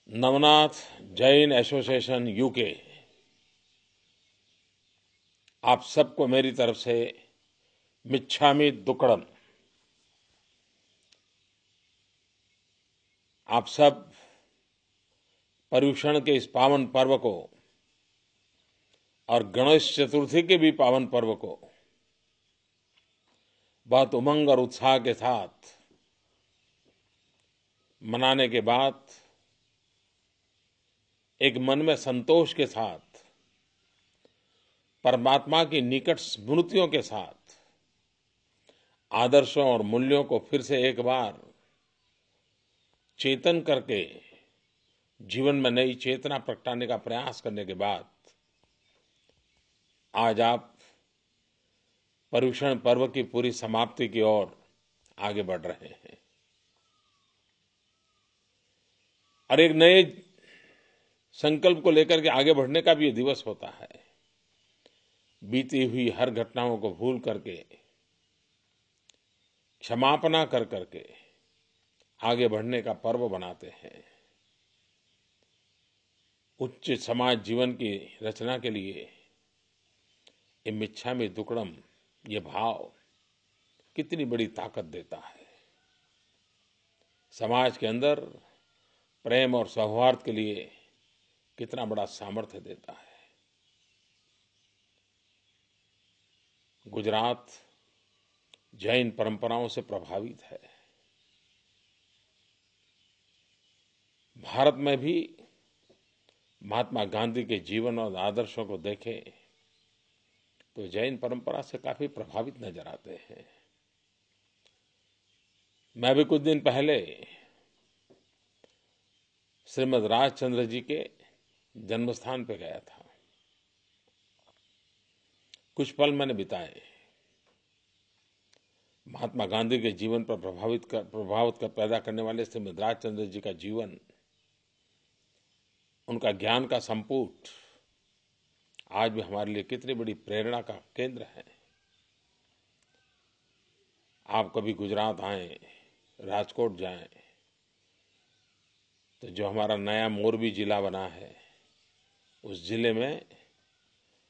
Navnath Jain association UK आप सबको मेरी तरफ से मिच्छामि दुक्कड़म। आप सब पर्युषण के इस पावन पर्व को और गणेश चतुर्थी के भी पावन पर्व को बहुत उमंग और उत्साह के साथ मनाने के बाद एक मन में संतोष के साथ परमात्मा की निकट स्मृतियों के साथ आदर्शों और मूल्यों को फिर से एक बार चेतन करके जीवन में नई चेतना प्रगटाने का प्रयास करने के बाद आज आप पर्युषण पर्व की पूरी समाप्ति की ओर आगे बढ़ रहे हैं और एक नए संकल्प को लेकर के आगे बढ़ने का भी ये दिवस होता है। बीती हुई हर घटनाओं को भूल करके क्षमापना कर करके आगे बढ़ने का पर्व बनाते हैं। उच्च समाज जीवन की रचना के लिए ये मिच्छामि दुक्कड़म ये भाव कितनी बड़ी ताकत देता है। समाज के अंदर प्रेम और सौहार्द के लिए कितना बड़ा सामर्थ्य देता है। गुजरात जैन परंपराओं से प्रभावित है। भारत में भी महात्मा गांधी के जीवन और आदर्शों को देखें तो जैन परंपरा से काफी प्रभावित नजर आते हैं। मैं भी कुछ दिन पहले श्रीमद् राजचंद्र जी के जन्मस्थान पर गया था। कुछ पल मैंने बिताए। महात्मा गांधी के जीवन पर प्रभाव पैदा करने वाले श्रीमद् राजचंद्र जी का जीवन, उनका ज्ञान का संपुट आज भी हमारे लिए कितनी बड़ी प्रेरणा का केंद्र है। आप कभी गुजरात आएं, राजकोट जाएं, तो जो हमारा नया मोरबी जिला बना है उस जिले में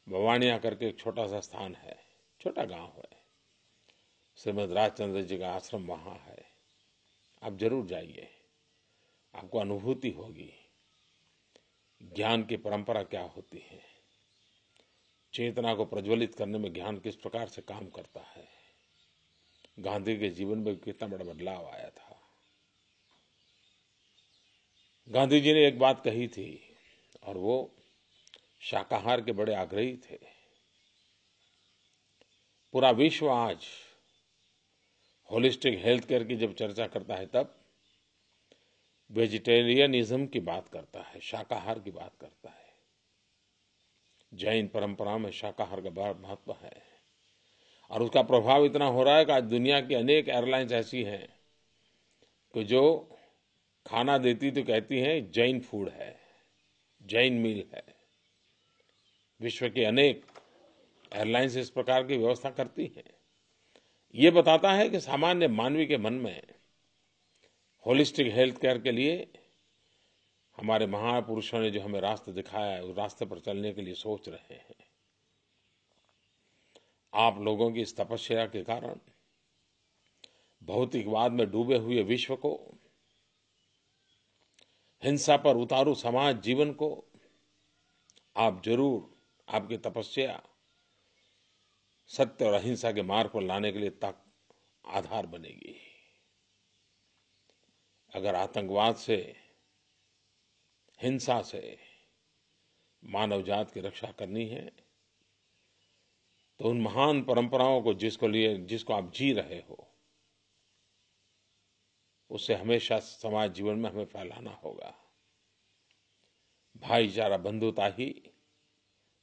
भवानिया करके एक छोटा सा स्थान है, छोटा गांव है। श्रीमद् राजचंद्र जी का आश्रम वहां है। आप जरूर जाइए, आपको अनुभूति होगी ज्ञान की परंपरा क्या होती है, चेतना को प्रज्वलित करने में ज्ञान किस प्रकार से काम करता है। गांधी के जीवन में कितना बड़ा बदलाव आया था। गांधी जी ने एक बात कही थी और वो शाकाहार के बड़े आग्रही थे। पूरा विश्व आज होलिस्टिक हेल्थ केयर की जब चर्चा करता है तब वेजिटेरियनिज्म की बात करता है, शाकाहार की बात करता है। जैन परंपरा में शाकाहार का बड़ा महत्व है और उसका प्रभाव इतना हो रहा है कि आज दुनिया की अनेक एयरलाइंस ऐसी हैं कि जो खाना देती तो कहती हैं जैन फूड है, जैन मील है। विश्व की अनेक एयरलाइंस इस प्रकार की व्यवस्था करती हैं। ये बताता है कि सामान्य मानवी के मन में होलिस्टिक हेल्थ केयर के लिए हमारे महापुरुषों ने जो हमें रास्ता दिखाया है उस रास्ते पर चलने के लिए सोच रहे हैं। आप लोगों की इस तपस्या के कारण भौतिकवाद में डूबे हुए विश्व को, हिंसा पर उतारू समाज जीवन को आप जरूर, आपकी तपस्या सत्य और अहिंसा के मार्ग पर लाने के लिए तक आधार बनेगी। अगर आतंकवाद से, हिंसा से मानव जात की रक्षा करनी है तो उन महान परंपराओं को जिसको आप जी रहे हो उसे हमेशा समाज जीवन में हमें फैलाना होगा। भाईचारा, बंधुता ही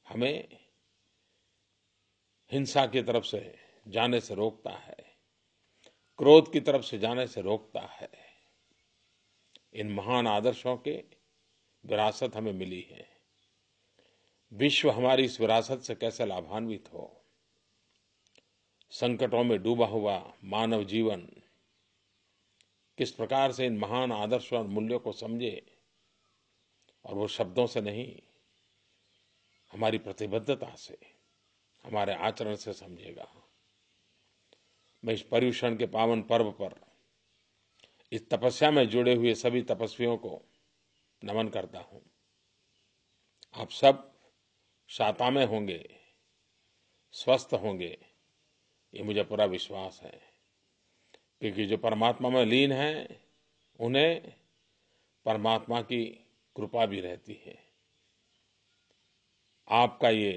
हमें हिंसा की तरफ से जाने से रोकता है, क्रोध की तरफ से जाने से रोकता है। इन महान आदर्शों के विरासत हमें मिली है। विश्व हमारी इस विरासत से कैसे लाभान्वित हो। संकटों में डूबा हुआ मानव जीवन किस प्रकार से इन महान आदर्शों और मूल्यों को समझे और वो शब्दों से नहीं, हमारी प्रतिबद्धता से, हमारे आचरण से समझेगा। मैं इस पर्युषण के पावन पर्व पर इस तपस्या में जुड़े हुए सभी तपस्वियों को नमन करता हूँ। आप सब शाता में होंगे, स्वस्थ होंगे, ये मुझे पूरा विश्वास है, क्योंकि जो परमात्मा में लीन हैं उन्हें परमात्मा की कृपा भी रहती है। आपका ये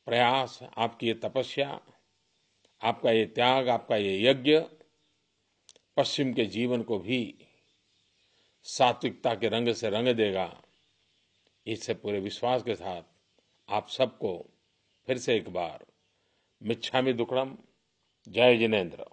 प्रयास, आपकी ये तपस्या, आपका ये त्याग, आपका ये यज्ञ पश्चिम के जीवन को भी सात्विकता के रंग से रंग देगा। इससे पूरे विश्वास के साथ आप सबको फिर से एक बार मिच्छामि दुक्कड़म। जय जिनेन्द्र।